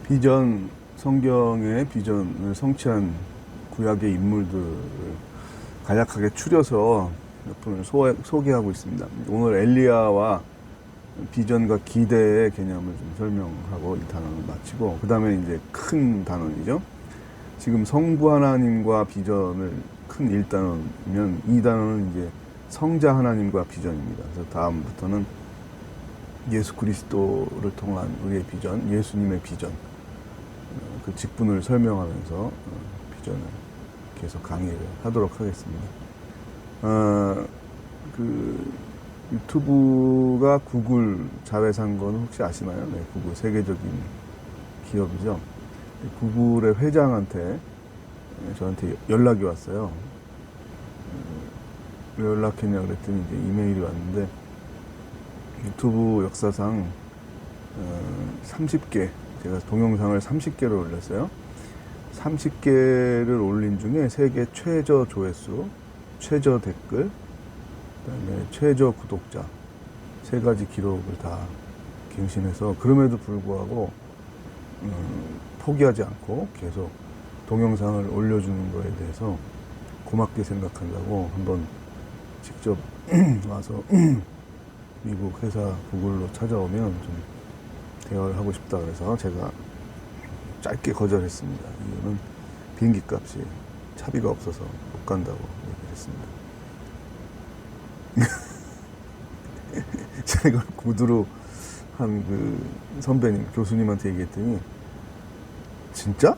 비전, 성경의 비전을 성취한 구약의 인물들을 간략하게 추려서 몇 분을 소개하고 있습니다. 오늘 엘리야와 비전과 기대의 개념을 좀 설명하고 이 단원을 마치고, 그 다음에 이제 큰 단원이죠. 지금 성부 하나님과 비전을 큰 1단원이면, 2단원은 이제 성자 하나님과 비전입니다. 그래서 다음부터는 예수 그리스도를 통한 우리의 비전, 예수님의 비전, 그 직분을 설명하면서 비전을 계속 강의를 하도록 하겠습니다. 그 유튜브가 구글 자회사인 건 혹시 아시나요? 네, 구글 세계적인 기업이죠. 구글의 회장한테 저한테 연락이 왔어요. 왜 연락했냐 그랬더니 이제 이메일이 왔는데, 유튜브 역사상 30개, 제가 동영상을 30개를 올렸어요. 30개를 올린 중에 세계 최저 조회수, 최저 댓글, 그다음에 최저 구독자, 세 가지 기록을 다 갱신해서, 그럼에도 불구하고 포기하지 않고 계속 동영상을 올려주는 거에 대해서 고맙게 생각한다고 한번 직접 와서 미국 회사 구글로 찾아오면 좀 대화를 하고 싶다 그래서 제가 짧게 거절했습니다. 이유는 비행기 값이 차비가 없어서 못 간다고 얘기를 했습니다. 제가 이걸 구두로 한 그 선배님, 교수님한테 얘기했더니, 진짜?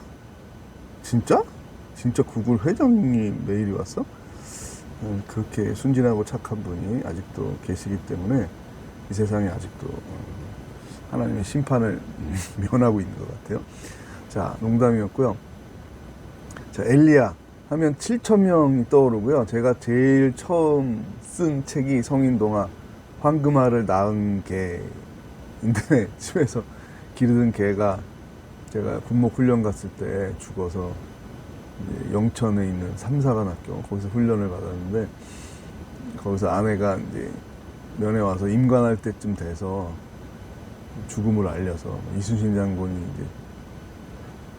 구글 회장이 메일이 왔어? 그렇게 순진하고 착한 분이 아직도 계시기 때문에 이 세상에 아직도 하나님의 심판을 면하고 있는 것 같아요. 자, 농담이었고요. 자, 엘리야 하면 7,000명이 떠오르고요. 제가 제일 처음 쓴 책이 성인동화 황금알을 낳은 개인데, 집에서 기르던 개가 제가 군목 훈련 갔을 때 죽어서 영천에 있는 삼사관학교, 거기서 훈련을 받았는데, 거기서 아내가 이제 면회 와서 임관할 때쯤 돼서 죽음을 알려서, 이순신 장군이 이제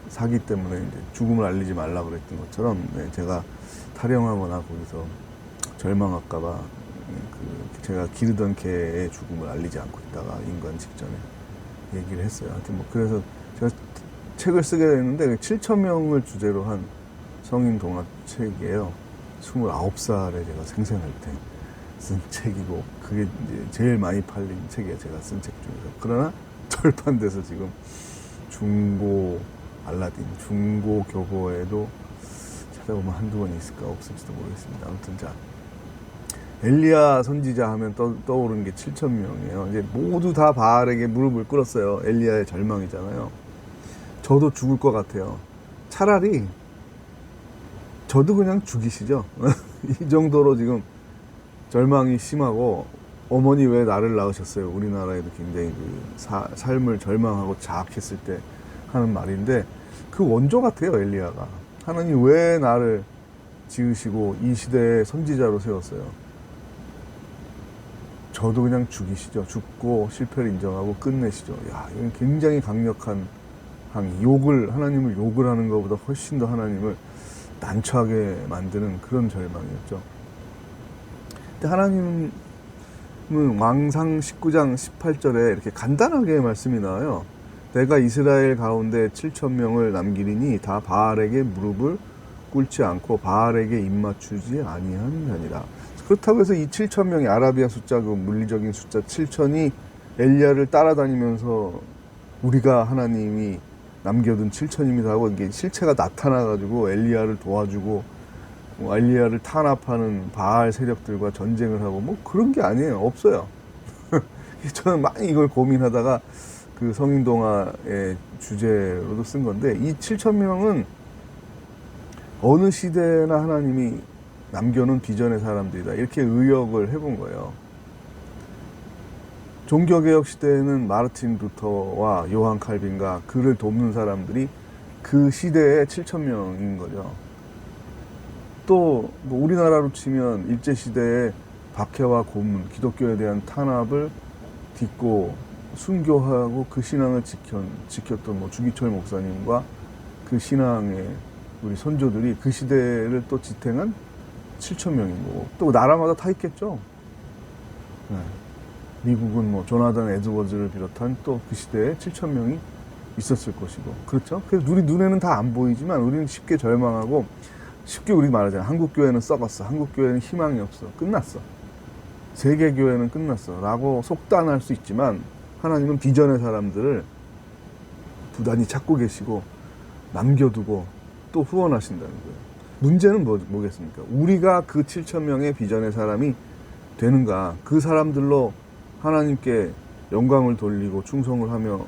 사기 때문에 이제 죽음을 알리지 말라 그랬던 것처럼, 제가 탈영하거나 거기서 절망할까봐 그 제가 기르던 개의 죽음을 알리지 않고 있다가 임관 직전에 얘기를 했어요. 하여튼 뭐 그래서 제가 책을 쓰게 됐는데, 7,000명을 주제로 한 성인 동화책이에요. 29살에 제가 생생할 때 쓴 책이고, 그게 이제 제일 많이 팔린 책이에요. 제가 쓴 책 중에서. 그러나 절판돼서 지금 중고 알라딘, 중고 교보에도 찾아보면 한두 번 있을까 없을지도 모르겠습니다. 아무튼 자, 엘리야 선지자 하면 떠오르는 게 7,000명이에요. 이제 모두 다 바알에게 무릎을 꿇었어요. 엘리야의 절망이잖아요. 저도 죽을 것 같아요. 차라리 저도 그냥 죽이시죠. 이 정도로 지금 절망이 심하고, 어머니 왜 나를 낳으셨어요? 우리나라에도 굉장히 그 삶을 절망하고 자학했을 때 하는 말인데, 그 원조 같아요, 엘리야가. 하나님 왜 나를 지으시고 이 시대의 선지자로 세웠어요? 저도 그냥 죽이시죠. 죽고 실패를 인정하고 끝내시죠. 야, 이건 굉장히 강력한 항의. 하나님을 욕을 하는 것보다 훨씬 더 하나님을 난처하게 만드는 그런 절망이었죠. 근데 하나님은 왕상 19장 18절에 이렇게 간단하게 말씀이 나와요. 내가 이스라엘 가운데 7,000명을 남기리니 다 바알에게 무릎을 꿇지 않고 바알에게 입맞추지 아니한 자니라. 그렇다고 해서 이 7,000명이 아라비아 숫자, 그 물리적인 숫자 7,000이 엘리야를 따라다니면서 우리가 하나님이 남겨둔 7,000입니다 하고, 이게 실체가 나타나가지고 엘리야를 도와주고 엘리야를 탄압하는 바알 세력들과 전쟁을 하고 뭐 그런 게 아니에요. 없어요. 저는 많이 이걸 고민하다가 그 성인동화의 주제로도 쓴 건데, 이 7,000명은 어느 시대나 하나님이 남겨놓은 비전의 사람들이다, 이렇게 의역을 해본 거예요. 종교개혁 시대에는 마르틴 루터와 요한 칼빈과 그를 돕는 사람들이 그 시대에 7,000명인 거죠. 또 뭐 우리나라로 치면 일제시대에 박해와 고문, 기독교에 대한 탄압을 딛고 순교하고 그 신앙을 지켰던 뭐 주기철 목사님과 그 신앙의 우리 선조들이 그 시대를 또 지탱한 7천 명인 거고, 또 나라마다 다 있겠죠. 네. 미국은 뭐 조나단 에드워즈를 비롯한 또 그 시대에 7천 명이 있었을 것이고, 그렇죠. 그래서 우리 눈에는 다 안 보이지만 우리는 쉽게 절망하고, 쉽게 우리 말하잖아요. 한국 교회는 썩었어, 한국 교회는 희망이 없어, 끝났어, 세계 교회는 끝났어 라고 속단할 수 있지만, 하나님은 비전의 사람들을 부단히 찾고 계시고 남겨두고 또 후원하신다는 거예요. 문제는 뭐겠습니까? 우리가 그 7천 명의 비전의 사람이 되는가, 그 사람들로 하나님께 영광을 돌리고 충성을 하며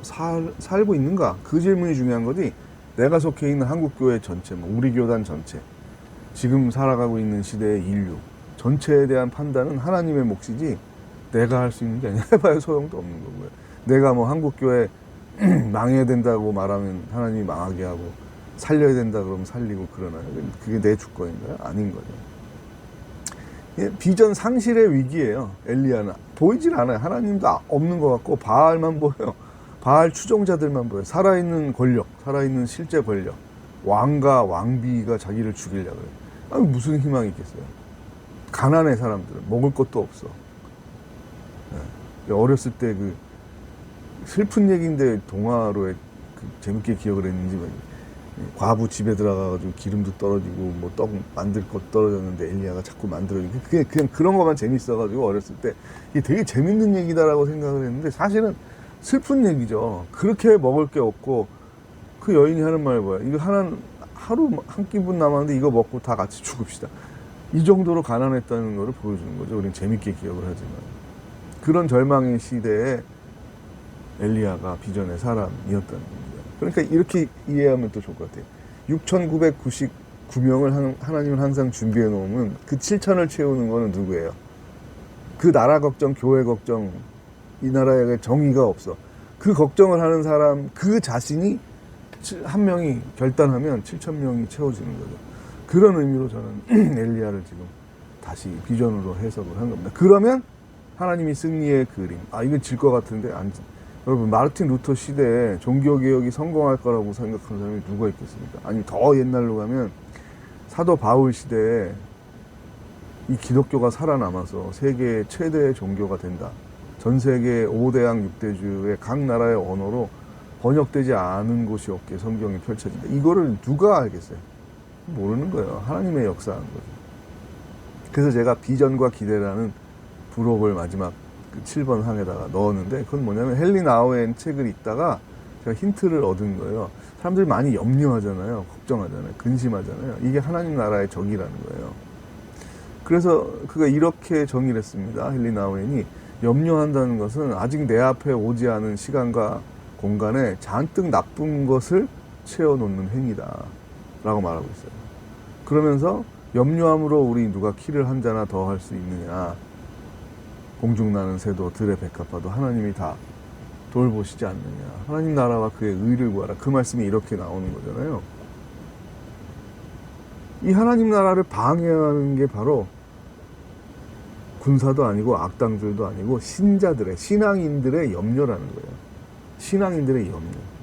살고 있는가, 그 질문이 중요한 거지. 내가 속해 있는 한국교회 전체, 우리 교단 전체, 지금 살아가고 있는 시대의 인류 전체에 대한 판단은 하나님의 몫이지 내가 할 수 있는 게 아니야. 해봐야 소용도 없는 거고요. 내가 뭐 한국교회 망해야 된다고 말하면 하나님이 망하게 하고, 살려야 된다 그러면 살리고 그러나요? 그게 내 주권인가요? 아닌 거죠. 비전 상실의 위기예요. 엘리야는 보이질 않아요. 하나님도 없는 것 같고 바알만 보여요. 바알 추종자들만 보여요. 살아있는 권력, 살아있는 실제 권력, 왕과 왕비가 자기를 죽이려고 해요. 아니, 무슨 희망이 있겠어요? 가난해. 사람들은 먹을 것도 없어. 어렸을 때 그 슬픈 얘기인데 동화로 그 재밌게 기억을 했는지, 과부 집에 들어가가지고 기름도 떨어지고 뭐 떡 만들 것 떨어졌는데 엘리야가 자꾸 만들어주고, 그냥 그런 것만 재밌어가지고 어렸을 때 이게 되게 재밌는 얘기다라고 생각을 했는데, 사실은 슬픈 얘기죠. 그렇게 먹을 게 없고, 그 여인이 하는 말이 뭐야? 이거 하루 한 끼분 남았는데 이거 먹고 다 같이 죽읍시다. 이 정도로 가난했다는 것을 보여주는 거죠. 우리는 재밌게 기억을 하지만. 그런 절망의 시대에 엘리야가 비전의 사람이었다는 겁니다. 그러니까 이렇게 이해하면 또 좋을 것 같아요. 6,999명을 하나님은 항상 준비해 놓으면 그 7천을 채우는 거는 누구예요? 그 나라 걱정, 교회 걱정, 이 나라에 정의가 없어. 그 걱정을 하는 사람, 그 자신이 한 명이 결단하면 7천 명이 채워지는 거죠. 그런 의미로 저는 엘리야를 지금 다시 비전으로 해석을 한 겁니다. 그러면 하나님이 승리의 그림, 이건 질 것 같은데 여러분, 마르틴 루터 시대에 종교개혁이 성공할 거라고 생각하는 사람이 누가 있겠습니까? 아니, 더 옛날로 가면 사도 바울 시대에 이 기독교가 살아남아서 세계 최대의 종교가 된다. 전 세계 5대양 6대주의 각 나라의 언어로 번역되지 않은 곳이 없게 성경이 펼쳐진다. 이거를 누가 알겠어요? 모르는 거예요. 하나님의 역사한 거죠. 그래서 제가 비전과 기대라는 부록을 마지막 그 7번 항에다가 넣었는데, 그건 뭐냐면 헨리 나우엔 책을 읽다가 제가 힌트를 얻은 거예요. 사람들이 많이 염려하잖아요. 걱정하잖아요. 근심하잖아요. 이게 하나님 나라의 적이라는 거예요. 그래서 그가 이렇게 정의를 했습니다. 헨리 나우엔이 염려한다는 것은 아직 내 앞에 오지 않은 시간과 공간에 잔뜩 나쁜 것을 채워놓는 행위다 라고 말하고 있어요. 그러면서 염려함으로 우리 누가 키를 한 자나 더 할 수 있느냐, 공중나는 새도 들의 백합화도 하나님이 다 돌보시지 않느냐, 하나님 나라와 그의 의를 구하라, 그 말씀이 이렇게 나오는 거잖아요. 이 하나님 나라를 방해하는 게 바로 군사도 아니고 악당들도 아니고 신자들의, 신앙인들의 염려라는 거예요. 신앙인들의 염려.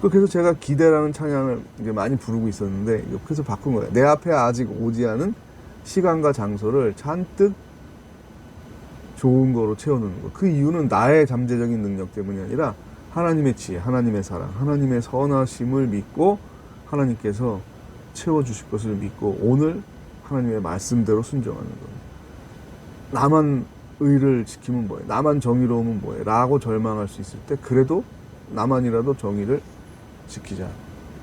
그래서 제가 기대라는 찬양을 이제 많이 부르고 있었는데, 그래서 바꾼 거예요. 내 앞에 아직 오지 않은 시간과 장소를 잔뜩 좋은 거로 채워놓는 거. 그 이유는 나의 잠재적인 능력 때문이 아니라 하나님의 지혜, 하나님의 사랑, 하나님의 선하심을 믿고 하나님께서 채워주실 것을 믿고 오늘 하나님의 말씀대로 순종하는 거예요. 나만 의를 지키면 뭐해? 나만 정의로우면 뭐해? 라고 절망할 수 있을 때, 그래도 나만이라도 정의를 지키자,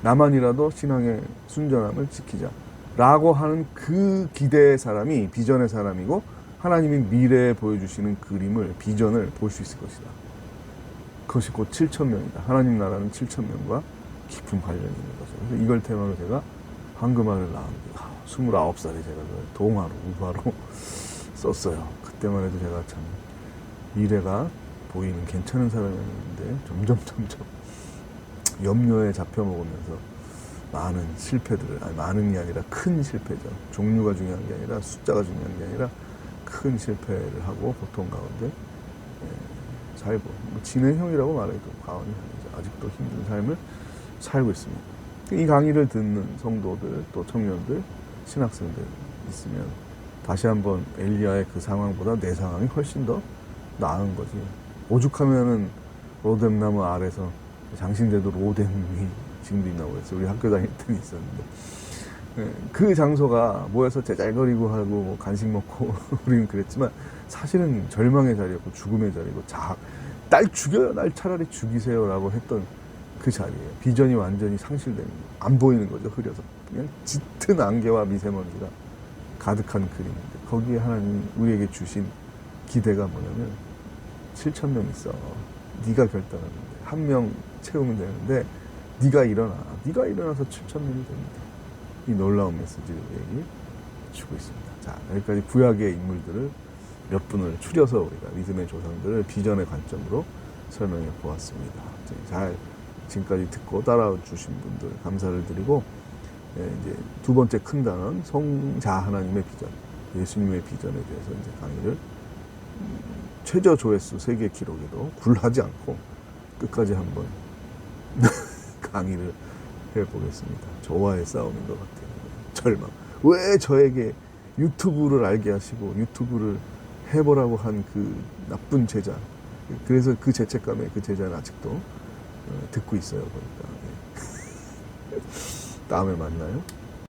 나만이라도 신앙의 순전함을 지키자 라고 하는 그 기대의 사람이 비전의 사람이고, 하나님이 미래에 보여주시는 그림을, 비전을 볼 수 있을 것이다. 그것이 곧 7천 명이다. 하나님 나라는 7천 명과 깊은 관련이 있는 거죠. 그래서 이걸 테마로 제가 황금알을 낳았는데, 29살에 제가 동화로, 우화로 썼어요. 그때만 해도 제가 참 미래가 보이는 괜찮은 사람이었는데, 점점 염려에 잡혀먹으면서 많은 실패들을, 많은이 아니라 큰 실패죠. 종류가 중요한 게 아니라 숫자가 중요한 게 아니라 큰 실패를 하고 고통 가운데 살고, 뭐 진행형이라고 말해도 과언이 아니죠. 아직도 힘든 삶을 살고 있습니다. 이 강의를 듣는 성도들, 또 청년들, 신학생들 있으면 다시 한번 엘리야의 그 상황보다 내 상황이 훨씬 더 나은 거지. 오죽하면은 로뎀나무 아래서 장신대도 로뎀이 지금도 있나고 그랬어요. 우리 학교 다닐 때는 있었는데. 그 장소가 모여서 제잘거리고 하고 뭐 간식 먹고 우리는 그랬지만 사실은 절망의 자리였고 죽음의 자리고 날 죽여요. 날 차라리 죽이세요라고 했던 그 자리예요. 비전이 완전히 상실되는 거예요. 안 보이는 거죠. 흐려서. 그냥 짙은 안개와 미세먼지가 가득한 그림인데 거기에 하나님 우리에게 주신 기대가 뭐냐면 7,000명 있어. 네가 결단하는데 한 명 채우면 되는데 네가 일어나서 7,000명이 됩니다. 이 놀라운 메시지를 우리에게 주고 있습니다. 자, 여기까지 구약의 인물들을 몇 분을 추려서 우리가 믿음의 조상들을 비전의 관점으로 설명해 보았습니다. 잘 지금까지 듣고 따라와 주신 분들 감사를 드리고, 이제 두 번째 큰 단원 성자 하나님의 비전, 예수님의 비전에 대해서 이제 강의를 최저 조회수 세계 기록에도 굴하지 않고 끝까지 한번 강의를 해보겠습니다. 저와의 싸움인 것 같아요. 절망. 왜 저에게 유튜브를 알게 하시고 유튜브를 해보라고 한 그 나쁜 제자. 그래서 그 죄책감에 그 제자는 아직도 듣고 있어요. 보니까. 다음에 만나요.